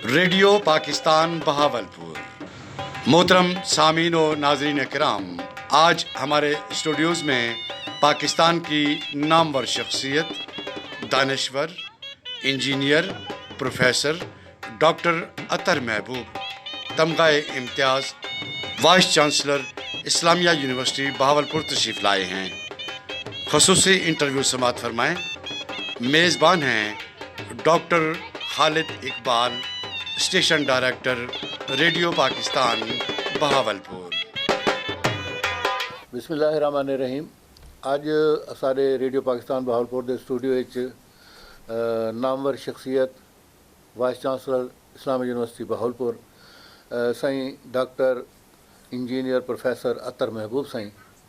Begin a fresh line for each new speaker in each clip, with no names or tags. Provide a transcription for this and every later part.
Radio Pakistan Bahawalpur. محترم سامعین و ناظرین کرام، آج ہمارے اسٹوڈیوز میں پاکستان کی نامور شخصیت، دانشور، انجینئر، پروفیسر ڈاکٹر اطہر Mehboob, Tamgha Imtiaz, vice chancellor Islamia university Bahawalpur تشریف لائے ہیں۔ خصوصی انٹرویو سماعت فرمائیں۔ میزبان ہیں doctor Khalid Iqbal, station director radio Pakistan Bahawalpur.
بسم اللہ الرحمن الرحیم۔ اج سارے ریڈیو پاکستان بہاولپور دے اسٹوڈیو نامور شخصیت vice chancellor Islamia university Bahawalpur سائیں ڈاکٹر انجینئر پروفیسر اطہر محبوب سائیں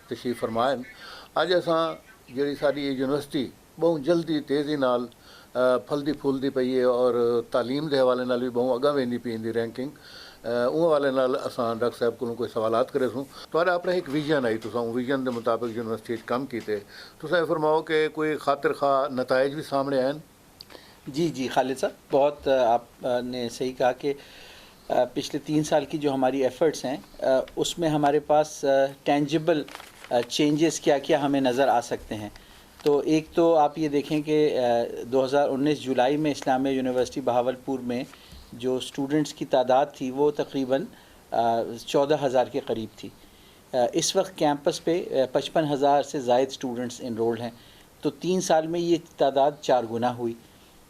تشریف فرمائیں۔ اج اساں جڑی ساری یونیورسٹی بہت جلدی تیزی نال پھلدی پھولدی پئی ہے اور تعلیم دے حوالے نال بھی بہت اگاں ویندی پئی دی رینکنگ، ان حوالے نال اساں ڈاکٹر صاحب کو کوئی سوالات کرے سوں۔ تہاڈا اپنا ایک ویژن ہے، تساں ویژن دے مطابق یونیورسٹی وچ کام کیتے، تساں فرماؤ کہ کوئی خاطر خواہ نتائج بھی سامنے آئے؟
جی خالد صاحب، بہت آپ نے صحیح کہا کہ پچھلے 3 سال کی جو ہماری ایفرٹس ہیں اس میں ہمارے پاس ٹینجبل چینجز کیا ہمیں نظر آ سکتے ہیں۔ تو ایک تو آپ یہ دیکھیں کہ 2019 جولائی میں اسلامیہ یونیورسٹی بہاولپور میں جو اسٹوڈنٹس کی تعداد تھی وہ تقریباً 14,000 کے قریب تھی۔ اس وقت کیمپس پہ 55,000 سے زائد اسٹوڈنٹس انرولڈ ہیں، تو 3 سال میں یہ تعداد 4 گنا ہوئی۔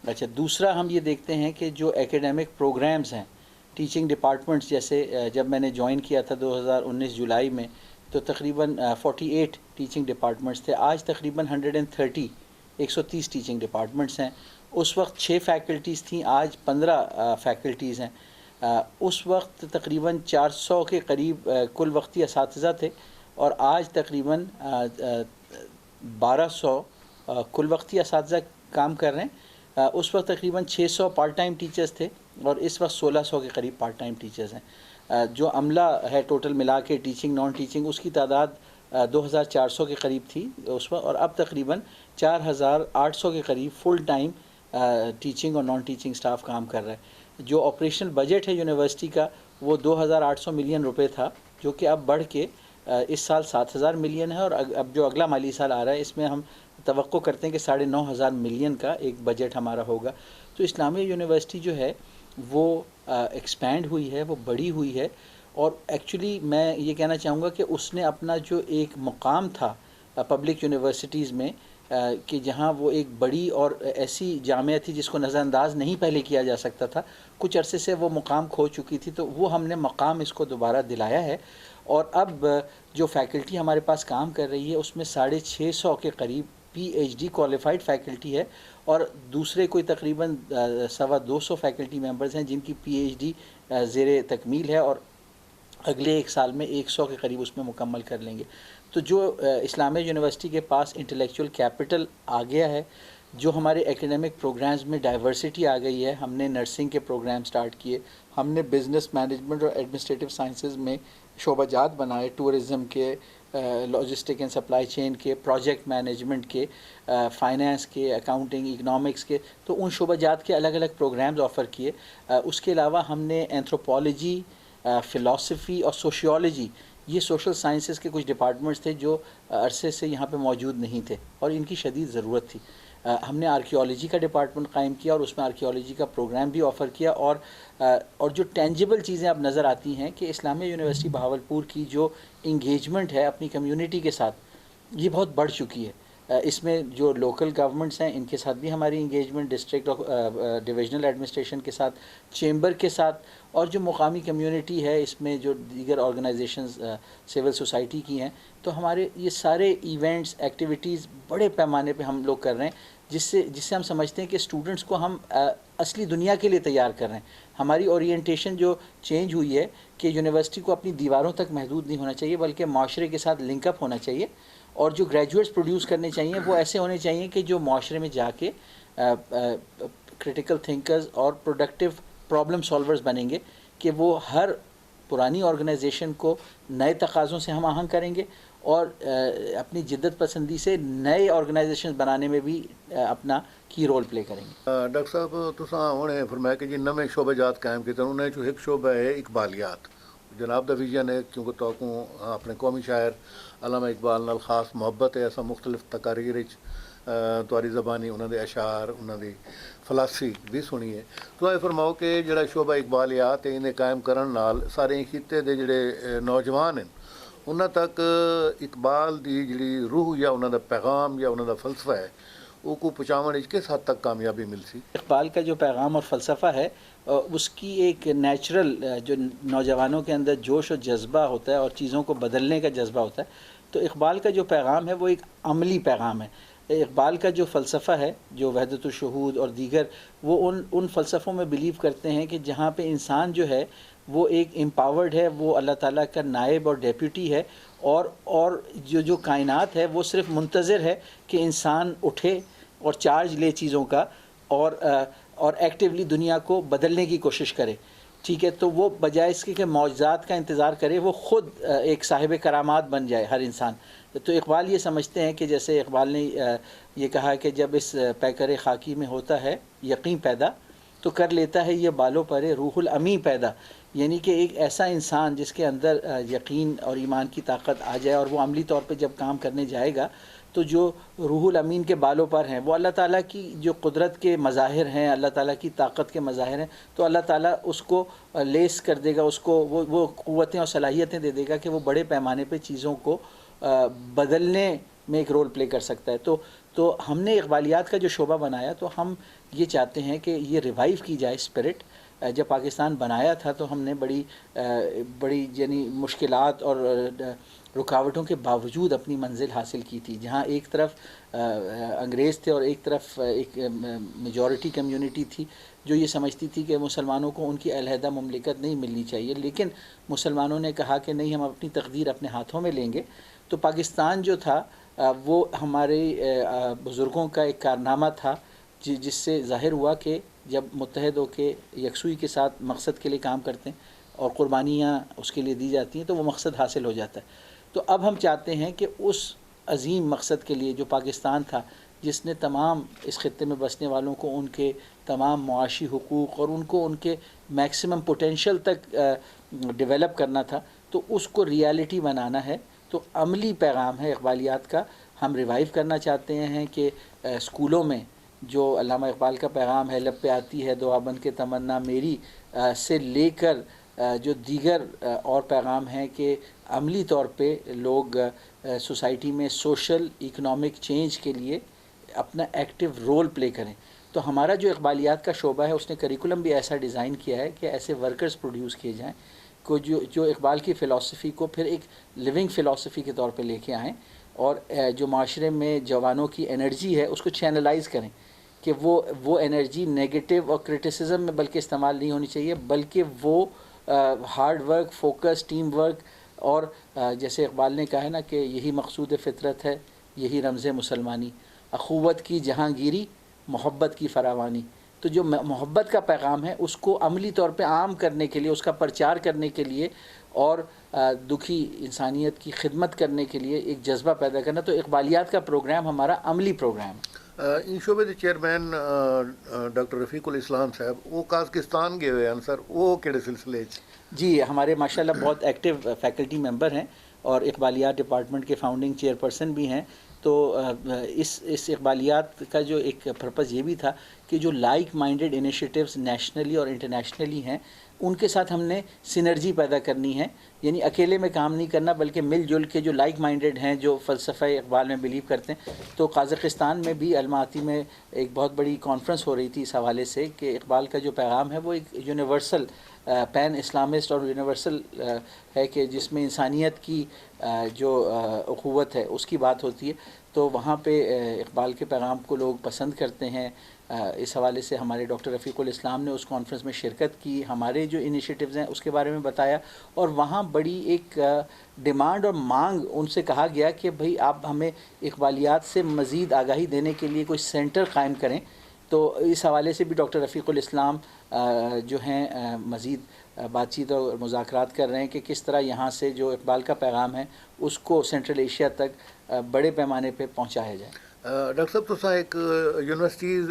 اچھا، دوسرا ہم یہ دیکھتے ہیں کہ جو ایکیڈیمک پروگرامز ہیں، ٹیچنگ ڈپارٹمنٹس، جیسے جب میں نے جوائن کیا تھا 2019 جولائی میں تو تقریباً 48 ٹیچنگ ڈپارٹمنٹس تھے، آج تقریباً 130 ٹیچنگ ڈپارٹمنٹس ہیں۔ اس وقت 6 فیکلٹیز تھیں، آج 15 فیکلٹیز ہیں۔ اس وقت تقریباً 400 کے قریب کل وقتی اساتذہ تھے اور آج تقریباً 1200 کل وقتی اساتذہ کام کر رہے ہیں۔ اس وقت تقریباً 600 پارٹ ٹائم ٹیچرز تھے اور اس وقت 1600 کے قریب پارٹ ٹائم ٹیچرز ہیں۔ جو عملہ ہے ٹوٹل ملا کے ٹیچنگ نان ٹیچنگ، اس کی تعداد 2400 کے قریب تھی اس وقت، اور اب تقریباً 4800 کے قریب فل ٹائم ٹیچنگ اور نان ٹیچنگ سٹاف کام کر رہا ہے۔ جو آپریشنل بجٹ ہے یونیورسٹی کا وہ 2800 ملین روپے تھا، جو کہ اب بڑھ کے اس سال 7000 ملین ہے، اور اب جو اگلا مالی سال آ رہا ہے اس میں ہم توقع کرتے ہیں کہ 9,500 ملین کا ایک بجٹ ہمارا ہوگا۔ تو اسلامیہ یونیورسٹی جو ہے وہ ایکسپینڈ ہوئی ہے، وہ بڑی ہوئی ہے، اور ایکچولی میں یہ کہنا چاہوں گا کہ اس نے اپنا جو ایک مقام تھا پبلک یونیورسٹیز میں کہ جہاں وہ ایک بڑی اور ایسی جامعہ تھی جس کو نظر انداز نہیں پہلے کیا جا سکتا تھا، کچھ عرصے سے وہ مقام کھو چکی تھی، تو وہ ہم نے مقام اس کو دوبارہ دلایا ہے۔ اور اب جو فیکلٹی ہمارے پاس کام کر رہی ہے اس میں 650 کے قریب PhD کوالیفائڈ فیکلٹی ہے، اور دوسرے کوئی تقریباً 250 فیکلٹی ممبرز ہیں جن کی PhD زیر تکمیل ہے، اور اگلے 1 سال میں 100 کے قریب اس میں مکمل کر لیں گے۔ تو جو اسلامیہ یونیورسٹی کے پاس انٹلیکچوئل کیپٹل آ گیا ہے، جو ہمارے ایکیڈیمک پروگرامز میں ڈائیورسٹی آ گئی ہے، ہم نے نرسنگ کے پروگرام سٹارٹ کیے، ہم نے بزنس مینجمنٹ اور ایڈمنسٹریٹو سائنسز میں شعبہ جات بنائے، ٹورزم کے، لاجسٹک اینڈ سپلائی چین کے، پروجیکٹ مینجمنٹ کے، فائنانس کے، اکاؤنٹنگ، اکنامکس کے، تو ان شعبہ جات کے الگ الگ پروگرامز آفر کیے۔ اس کے علاوہ ہم نے اینتھروپولوجی، فلاسفی اور سوشیولوجی، یہ سوشل سائنسز کے کچھ ڈپارٹمنٹس تھے جو عرصے سے یہاں پہ موجود نہیں تھے اور ان کی شدید ضرورت تھی۔ ہم نے آرکیالوجی کا ڈپارٹمنٹ قائم کیا اور اس میں آرکیالوجی کا پروگرام بھی آفر کیا، اور جو ٹینجبل چیزیں اب نظر آتی ہیں کہ اسلامیہ یونیورسٹی بہاولپور کی جو انگیجمنٹ ہے اپنی کمیونٹی کے ساتھ، یہ بہت بڑھ چکی ہے۔ اس میں جو لوکل گورنمنٹس ہیں ان کے ساتھ بھی ہماری انگیجمنٹ، ڈسٹرکٹ ڈویژنل ایڈمنسٹریشن کے ساتھ، چیمبر کے ساتھ، اور جو مقامی کمیونٹی ہے اس میں جو دیگر آرگنائزیشنز سول سوسائٹی کی ہیں، تو ہمارے یہ سارے ایونٹس، ایکٹیویٹیز بڑے پیمانے پہ ہم لوگ کر رہے ہیں، جس سے ہم سمجھتے ہیں کہ اسٹوڈنٹس کو ہم اصلی دنیا کے لیے تیار کر رہے ہیں۔ ہماری اورینٹیشن جو چینج ہوئی ہے کہ یونیورسٹی کو اپنی دیواروں تک محدود نہیں ہونا چاہیے بلکہ معاشرے کے ساتھ لنک اپ ہونا چاہیے، اور جو گریجویٹس پروڈیوس کرنے چاہیے وہ ایسے ہونے چاہیے کہ جو معاشرے میں جا کے کریٹیکل تھنکرز اور پروڈکٹیو پرابلم سالورز بنیں گے، کہ وہ ہر پرانی آرگنائزیشن کو نئے تقاضوں سے ہم آہنگ کریں گے، اور اپنی جدت پسندی سے نئے آرگنائزیشن بنانے میں بھی اپنا की रोल प्ले करेंगे।
डॉक्टर साहब तुसां हुणे फरमाया कि जी नਵੇਂ शोबेजात कायम कीते उन्हें चो एक शोबा है इकबालियात जनाब दा विजन है क्योंकि तोकू अपने कौमी शायर अल्लामा इकबाल नाल खास मुहब्बत है असां मुख्तलिफ तकारीर तुआरी ज़बानी उन्हां दे अशार उन्हां दी फलासी भी सुनी है तो ये फरमाओ कि जिहड़ा शोबा इकबालियात है इन्हें कायम करन नाल सारे खिते दे जिहड़े नौजवान हैं उन्हां तक इकबाल दी जिहड़ी रूह या उन्हां दा पैगाम या उन्हां दा फलसफा है वो को पहुँचावन किस हद तक कामयाबी मिलसी।
इकबाल का जो पैगाम और फ़लसफ़ा है उसकी एक नेचुरल जो नौजवानों के अंदर जोश और जज्बा होता है और चीज़ों को बदलने का जज्बा होता है, तो इकबाल का जो पैगाम है वो एक अमली पैगाम है। इकबाल का जो फ़लसफ़ा है जो वहदतुश शहूद और दीगर वो उन फ़लसफ़ों में बिलीव करते हैं कि जहाँ पे इंसान जो है वो एक एम्पावर्ड है, वो अल्लाह ताला का नायब और डेप्यूटी है और जो कायनात है वो सिर्फ मुंतज़िर है कि इंसान उठे और चार्ज ले चीज़ों का और एक्टिवली दुनिया को बदलने की कोशिश करे। ठीक है, तो वो बजाय इसके कि मौजज़ात का इंतज़ार करे वो ख़ुद एक साहिब करामात बन जाए हर इंसान। तो इकबाल ये समझते हैं कि जैसे इकबाल ने ये कहा कि जब इस पैकर खाकी में होता है यकीन पैदा तो कर लेता है ये बालों पर रूहुल अमी पैदा, यानी कि एक ऐसा इंसान जिसके अंदर यकीन और ईमान की ताकत आ जाए और वो अमली तौर पे जब काम करने जाएगा तो जो रूहुल अमीन के बालों पर हैं वो अल्लाह ताला की जो कुदरत के मज़ाहिर हैं, अल्लाह ताला की ताकत के मज़ाहिर हैं, तो अल्लाह ताला उसको लेस कर देगा, उसको वो क़ुव्वतें और सलाहियतें दे देगा कि वो बड़े पैमाने पे चीज़ों को बदलने में एक रोल प्ले कर सकता है। तो हमने इकबालियात का जो शोबा बनाया तो हम ये चाहते हैं कि ये रिवाइव की जाए स्पिरिट। जब पाकिस्तान बनाया था तो हमने बड़ी यानी मुश्किलात और रुकावटों के बावजूद अपनी मंजिल हासिल की थी, जहाँ एक तरफ अंग्रेज़ थे और एक तरफ एक मेजॉरिटी कम्युनिटी थी जो ये समझती थी कि मुसलमानों को उनकी अलहदा मुमलिकत नहीं मिलनी चाहिए, लेकिन मुसलमानों ने कहा कि नहीं, हम अपनी तकदीर अपने हाथों में लेंगे। तो पाकिस्तान जो था वो हमारे बुज़ुर्गों का एक कारनामा था जिससे ज़ाहिर हुआ कि जब मुत्तहद होकर यकसुई के साथ मकसद के लिए काम करते हैं और क़ुरबानियाँ उसके लिए दी जाती हैं तो वो मकसद हासिल हो जाता है। तो अब हम चाहते हैं कि उस अज़ीम मकसद के लिए जो पाकिस्तान था, जिसने तमाम इस ख़ित्ते में बसने वालों को उनके तमाम मुआशी हुकूक़ और उनको उनके मैक्सिमम पोटेंशल तक डेवलप करना था, तो उसको रियलिटी बनाना है। तो अमली पैगाम है इकबालियात का, हम रिवाइव करना चाहते हैं कि स्कूलों में जो अल्लामा इकबाल का पैगाम है, लब पे आती है दुआ बन के तमन्ना मेरी, से लेकर जो दीगर और पैगाम हैं कि अमली तौर पे लोग सोसाइटी में सोशल इकनॉमिक चेंज के लिए अपना एक्टिव रोल प्ले करें। तो हमारा जो इकबालियात का शोबा है उसने करिकुलम भी ऐसा डिज़ाइन किया है कि ऐसे वर्कर्स प्रोड्यूस किए जाएँ को जो इकबाल की फ़िलासफ़ी को फिर एक लिविंग फ़िलासफ़ी के तौर पे लेके आएँ और जो माशरे में जवानों की एनर्जी है उसको चैनलाइज़ करें कि वो एनर्जी नेगेटिव और क्रिटिसिज्म में बल्कि इस्तेमाल नहीं होनी चाहिए, बल्कि वो hard work, focus, team work और जैसे इकबाल ने कहा है ना कि यही मकसूद फ़ितरत है, यही रमज़ मुसलमानी, अख़ुवत की जहांगीरी, मोहब्बत की फरावानी। तो जो मोहब्बत का पैगाम है उसको अमली तौर पे आम करने के लिए, उसका प्रचार करने के लिए और दुखी इंसानियत की खिदमत करने के लिए एक जज्बा पैदा करना, तो इकबालियात का प्रोग्राम हमारा अमली प्रोग्राम है।
इन शोबे के चेयरमैन डॉक्टर रफ़ीकुल इस्लाम साहब वो काज़किस्तान गए हुए हैं सर, वो किहड़े सिलसिले
जी, हमारे माशाल्लाह बहुत एक्टिव फैकल्टी मेंबर हैं और इकबालियात डिपार्टमेंट के फाउंडिंग चेयरपर्सन भी हैं। तो इस इकबालियात का जो एक पर्पज़ ये भी था कि जो लाइक माइंडेड इनिशिएटिव्स नेशनली और इंटरनेशनली हैं उनके साथ हमने सिनर्जी पैदा करनी है, यानी अकेले में काम नहीं करना बल्कि मिलजुल के जो लाइक माइंडेड हैं, जो फ़लसफ़ा इकबाल में बिलीव करते हैं। तो काज़किस्तान में भी अलमाती में एक बहुत बड़ी कॉन्फ्रेंस हो रही थी इस हवाले से कि इकबाल का जो पैगाम है वो एक यूनिवर्सल पैन इस्लामिस्ट और यूनिवर्सल है कि जिसमें इंसानियत की जो अख़ुवत है उसकी बात होती है। तो वहाँ पे इकबाल के पैगाम को लोग पसंद करते हैं। इस हवाले से हमारे डॉक्टर रफ़ीकुल इस्लाम ने उस कॉन्फ्रेंस में शिरकत की, हमारे जो इनिशिएटिव्स हैं उसके बारे में बताया और वहाँ बड़ी एक डिमांड और मांग उनसे कहा गया कि भाई आप हमें इकबालियात से मज़ीद आगाही देने के लिए कोई सेंटर कायम करें। तो इस हवाले से भी डॉक्टर रफ़ीकुल इस्लाम जो हैं मज़ीद बातचीत और मुज़ाकरात कर रहे हैं कि किस तरह यहाँ से जो इकबाल का पैगाम है उसको सेंट्रल एशिया तक बड़े पैमाने पे पहुँचाया जाए।
डॉक्टर साहब तुसां एक यूनिवर्सिटीज़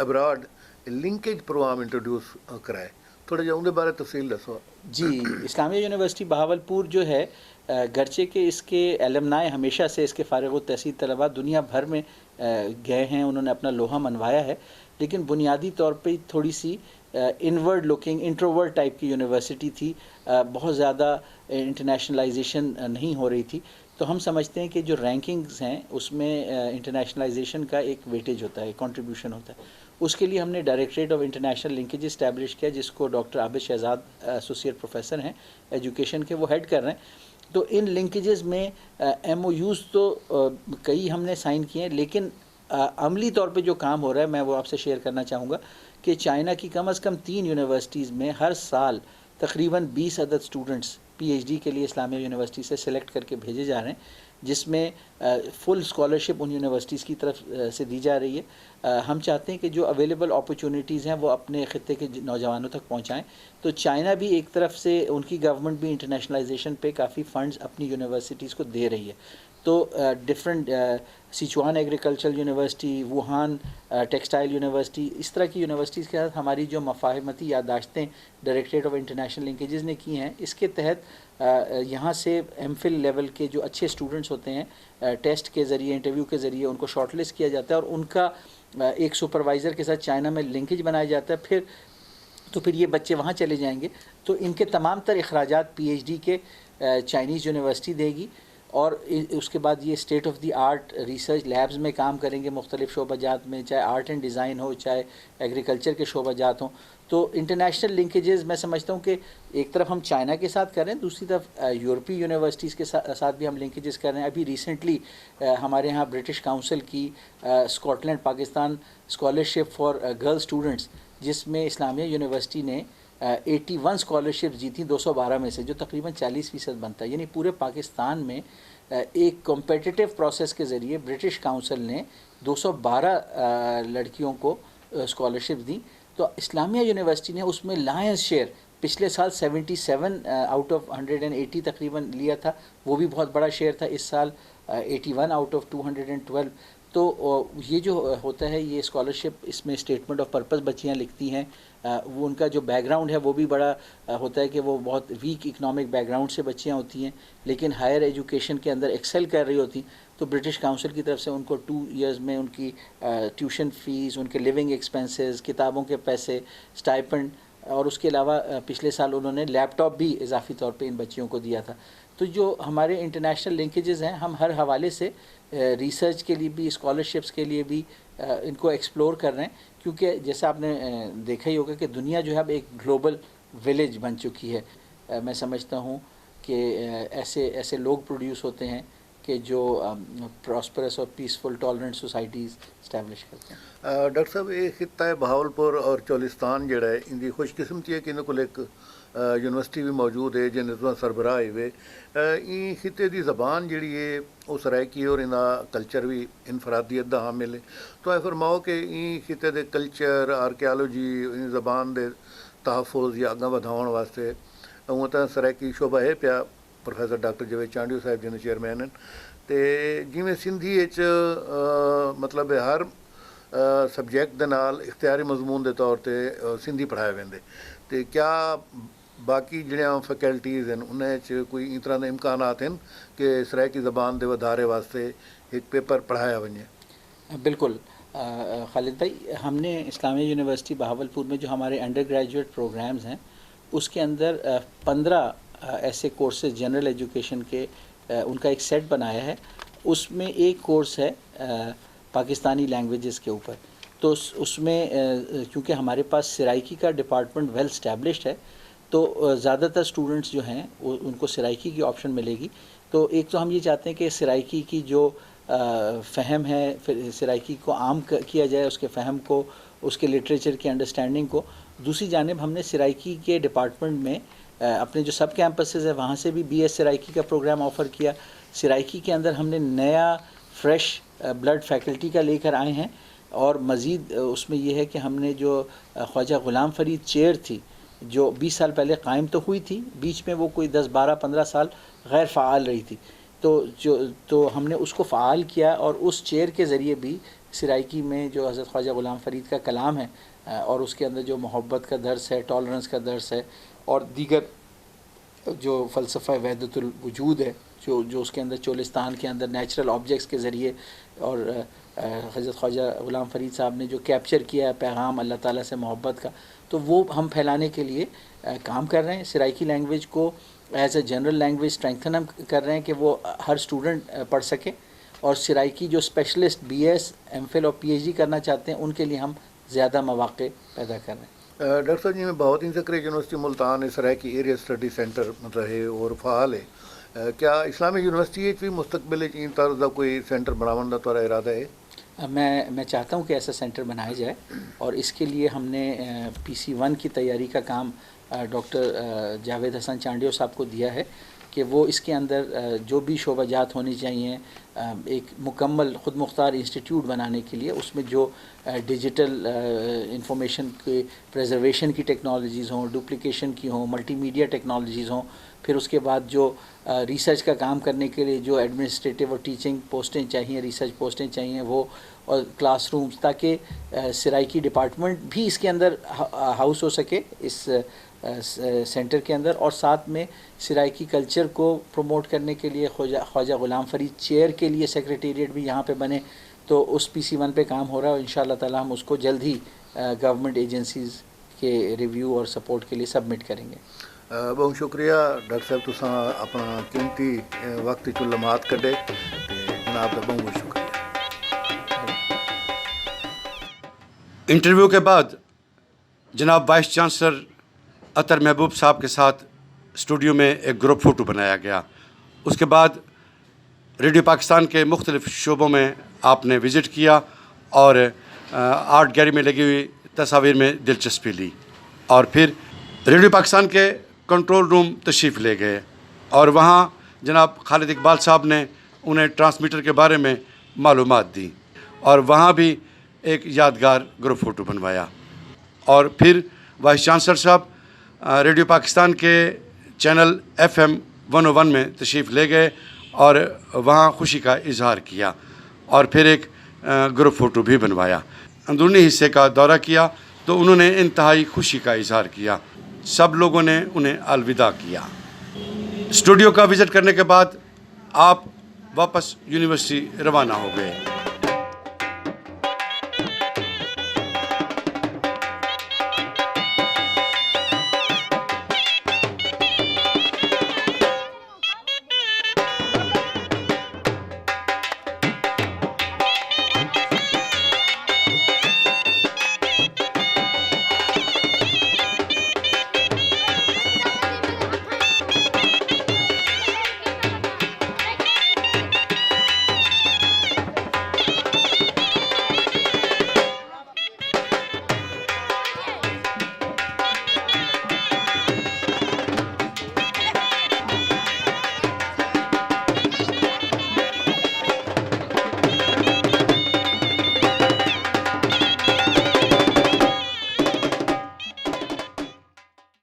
अब्राड लिंकेज प्रोग्राम इंट्रोड्यूस कराए, थोड़ा जिहा उंदे बारे तफसील दसो।
जी, इस्लामिया यूनिवर्सिटी बहावलपुर जो है गरचे के इसके एलमनाए हमेशा से इसके फ़ारिग तहसील तलबा दुनिया भर में गए हैं, उन्होंने अपना लोहा मनवाया है, लेकिन बुनियादी तौर पे थोड़ी सी इनवर्ड लुकिंग इंट्रोवर्ट टाइप की यूनिवर्सिटी थी, बहुत ज़्यादा इंटरनेशनलाइजेशन नहीं हो रही थी। तो हम समझते हैं कि जो रैंकिंग्स हैं उसमें इंटरनेशनलाइजेशन का एक वेटेज होता है, कंट्रीब्यूशन होता है। उसके लिए हमने directorate of international linkage establish किया, जिसको doctor Abid Shahzad associate professor हैं एजुकेशन के, वो हेड कर रहे हैं। तो इन लिंकेजेस में MOUs तो कई हमने साइन किए हैं, लेकिन अमली तौर पे जो काम हो रहा है मैं वो आपसे शेयर करना चाहूँगा कि चाइना की कम अज़ कम 3 यूनिवर्सिटीज़ में हर साल तकरीबन 20 अदद स्टूडेंट्स PhD के लिए इस्लामिया यूनिवर्सिटी से सिलेक्ट करके भेजे जा रहे हैं, जिसमें फुल स्कॉलरशिप उन यूनिवर्सिटीज़ की तरफ से दी जा रही है। हम चाहते हैं कि जो अवेलेबल अपॉर्चुनिटीज़ हैं वो अपने ख़ित्ते के नौजवानों तक पहुंचाएं। तो चाइना भी एक तरफ से, उनकी गवर्नमेंट भी इंटरनेशनलाइजेशन पे काफ़ी फ़ंड्स अपनी यूनिवर्सिटीज़ को दे रही है। तो different Sichuan agricultural university, Wuhan textile university, इस तरह की यूनिवर्सिटीज़ के साथ हमारी जो मफाहमती यादाश्तें डायरेक्टरेट ऑफ इंटरनेशनल लिंकेजेस ने की हैं, इसके तहत यहाँ से MPhil लेवल के जो अच्छे स्टूडेंट्स होते हैं टेस्ट के ज़रिए, इंटरव्यू के ज़रिए उनको शॉर्टलिस्ट किया जाता है और उनका एक सुपरवाइज़र के साथ चाइना में लिंकेज बनाया जाता है। फिर ये बच्चे वहाँ चले जाएंगे, तो इनके तमाम तर अखराजात PhD के चाइनीज़ यूनिवर्सिटी देगी और उसके बाद ये state of the art research labs में काम करेंगे मुख्तलिफ़ शोबाजात में, चाहे आर्ट एंड डिज़ाइन हो, चाहे एग्रीकल्चर के शोबाजात हों। तो इंटरनेशनल लिंकेजेस मैं समझता हूँ कि एक तरफ हम चाइना के साथ कर रहे हैं, दूसरी तरफ यूरोपीय यूनिवर्सिटीज़ के साथ भी हम लिंकेजेस कर रहे हैं। अभी रिसेंटली हमारे यहाँ ब्रिटिश काउंसिल की Scotland Pakistan scholarship for girl students, जिसमें इस्लामिया यूनिवर्सिटी ने 81 स्कॉलरशिप जीती 212 में से, जो तकरीबन 40% बनता है। यानी पूरे पाकिस्तान में एक कॉम्पिटिटिव प्रोसेस के ज़रिए ब्रिटिश काउंसिल ने 212 लड़कियों को स्कॉलरशिप दी। तो इस्लामिया यूनिवर्सिटी ने उसमें लायंस शेयर पिछले साल 77 आउट ऑफ 180 तकरीबन लिया था, वो भी बहुत बड़ा शेयर था। इस साल 81 आउट ऑफ 212। तो ये जो होता है, ये स्कॉलरशिप, इसमें स्टेटमेंट ऑफ पर्पस बच्चियाँ लिखती हैं, वो उनका जो बैकग्राउंड है वो भी बड़ा होता है कि वो बहुत वीक इकनॉमिक बैकग्राउंड से बच्चियाँ होती हैं, लेकिन हायर एजुकेशन के अंदर एक्सेल कर रही होती। तो ब्रिटिश काउंसिल की तरफ से उनको 2 इयर्स में उनकी ट्यूशन फ़ीस, उनके लिविंग एक्सपेंसेस, किताबों के पैसे, स्टाइपेंड, और उसके अलावा पिछले साल उन्होंने लैपटॉप भी इजाफी तौर पे इन बच्चियों को दिया था। तो जो हमारे इंटरनेशनल लिंकेजेस हैं, हम हर हवाले से रिसर्च के लिए भी, स्कॉलरशिप्स के लिए भी इनको एक्सप्लोर कर रहे हैं, क्योंकि जैसा आपने देखा ही होगा कि दुनिया जो है अब एक ग्लोबल विलेज बन चुकी है। मैं समझता हूँ कि ऐसे लोग प्रोड्यूस होते हैं कि जो प्रॉस्परस और पीसफुल टॉलरेंट सोसाइटीज़ इस्टेब्लिश करते हैं।
डॉक्टर साहब, ये खिता है बहावलपुर और चोलिस्तान जड़ा है, इनकी खुशकिस्मती है कि इन्हों को एक यूनिवर्सिटी भी मौजूद है जिन्हें तुम सरबराह हुए। इन खिते की ज़बान जी है वो सरायकी और इनका कल्चर भी इनफरादियत का हामिल है। तो ऐ फरमाओ कि इन खिते के कल्चर, आर्कियालोजी, इन ज़बान के तहफ़ुज़ या अगं वधाउण वास्ते उं तो सरायकी शोभा है पिया। प्रोफैसर डॉक्टर जावेद चांडियो साहब जिन्हें चेयरमैन हैं, तो जिमें सिंधी मतलब हर सबजैक्ट के नाल इख्तियारी मजमून के तौर पर सिंधी पढ़ाए वेंदे, तो क्या बाकी जड़ियाँ फैकल्टीज़ हैं उन्हें कोई इस तरह के इम्कानात हैं कि सरायकी ज़बान के वधारे वास्ते एक पेपर पढ़ाया वञे?
बिल्कुल खालिद भाई, हमने इस्लामिया यूनिवर्सिटी बहावलपुर में जो हमारे अंडर ग्रेजुएट प्रोग्राम्स हैं उसके अंदर 15 ऐसे कोर्सेज जनरल एजुकेशन के उनका एक सेट बनाया है। उसमें एक कोर्स है पाकिस्तानी लैंग्वेजेस के ऊपर। तो उसमें क्योंकि हमारे पास सराइकी का डिपार्टमेंट वेल स्टैब्लिश्ड है, तो ज़्यादातर स्टूडेंट्स जो हैं उनको सराइकी की ऑप्शन मिलेगी। तो एक तो हम ये चाहते हैं कि सराइकी की जो फ़हम है, फिर सराइकी को आम किया जाए, उसके फ़हम को, उसके लिटरेचर की अंडरस्टैंडिंग को। दूसरी जानिब हमने सराइकी के डिपार्टमेंट में अपने जो सब कैंपसेस है वहाँ से भी BS सराइकी का प्रोग्राम ऑफ़र किया। सराइकी के अंदर हमने नया फ्रेश ब्लड फैकल्टी का लेकर आए हैं, और मज़ीद उसमें यह है कि हमने जो ख्वाजा ग़ुलाम फ़रीद चेयर थी जो 20 साल पहले कायम तो हुई थी, बीच में वो कोई 10, 12, 15 साल गैर फ़ाल रही थी, تو ہم نے اس کو فعال کیا اور اس چیئر کے ذریعے بھی سرائکی میں جو حضرت خواجہ غلام فرید کا کلام ہے اور اس کے اندر جو محبت کا درس ہے، ٹالرنس کا درس ہے، اور دیگر جو فلسفہ وحدت الوجود ہے جو اس کے اندر چولستان کے اندر نیچرل آبجیکٹس کے ذریعے اور حضرت خواجہ غلام فرید صاحب نے جو کیپچر کیا ہے پیغام اللہ تعالیٰ سے محبت کا، تو وہ ہم پھیلانے کے لیے کام کر رہے ہیں. سرائکی لینگویج کو as a general language strengthen ہم کر رہے ہیں کہ وہ ہر اسٹوڈنٹ پڑھ سکے، اور سرائکی جو specialist B S, M Phil اور پی ایچ ڈی کرنا چاہتے ہیں ان کے لیے ہم زیادہ مواقع پیدا کر رہے ہیں.
ڈاکٹر صاحب جی میں بہت ذکر university Multan Saraiki area study centre مطلب ہے اور فعال ہے، کیا اسلامی یونیورسٹی بھی مستقبل ان طرح کا کوئی سینٹر بنانے کا تھوڑا ارادہ ہے؟
میں چاہتا ہوں کہ ایسا سینٹر بنایا جائے، اور اس کے لیے ہم نے PC1 کی تیاری کا کام ڈاکٹر جاوید حسن چانڈیو صاحب کو دیا ہے کہ وہ اس کے اندر جو بھی شعبہ جات ہونی چاہیے ایک مکمل خود مختار انسٹیٹیوٹ بنانے کے لیے، اس میں جو ڈیجیٹل انفارمیشن کے پریزرویشن کی ٹیکنالوجیز ہوں، ڈپلیکیشن کی ہوں، ملٹی میڈیا ٹیکنالوجیز ہوں، پھر اس کے بعد جو ریسرچ کا کام کرنے کے لیے جو ایڈمنسٹریٹو اور ٹیچنگ پوسٹیں چاہیے، ریسرچ پوسٹیں چاہیے وہ، اور کلاس رومز، تاکہ سرائکی ڈپارٹمنٹ بھی اس کے اندر ہاؤس ہو سکے اس سینٹر کے اندر، اور ساتھ میں سرائکی کلچر کو پروموٹ کرنے کے لیے خواجہ غلام فرید چیئر کے لیے سیکریٹریٹ بھی یہاں پہ بنے. تو اس PC1 پہ کام ہو رہا ہے، اور انشاءاللہ تعالی ہم اس کو جلد ہی گورنمنٹ ایجنسیز کے ریویو اور سپورٹ کے لیے سبمٹ کریں گے.
بہت شکریہ ڈاکٹر صاحب، تساں اپنا قیمتی وقت چ لمحات کڈے، جناب کا بہت بہت شکریہ.
انٹرویو کے بعد جناب وائس چانسلر عطر محبوب صاحب کے ساتھ اسٹوڈیو میں ایک گروپ فوٹو بنایا گیا. اس کے بعد ریڈیو پاکستان کے مختلف شعبوں میں آپ نے وزٹ کیا اور آرٹ گیلری میں لگی ہوئی تصاویر میں دلچسپی لی، اور پھر ریڈیو پاکستان کے کنٹرول روم تشریف لے گئے، اور وہاں جناب خالد اقبال صاحب نے انہیں ٹرانسمیٹر کے بارے میں معلومات دی، اور وہاں بھی ایک یادگار گروپ فوٹو بنوایا. اور پھر وائس چانسلر صاحب ریڈیو پاکستان کے چینل FM 101 میں تشریف لے گئے اور وہاں خوشی کا اظہار کیا، اور پھر ایک گروپ فوٹو بھی بنوایا. اندرونی حصے کا دورہ کیا تو انہوں نے انتہائی خوشی کا اظہار کیا. سب لوگوں نے انہیں الوداع کیا. اسٹوڈیو کا وزٹ کرنے کے بعد آپ واپس یونیورسٹی روانہ ہو گئے.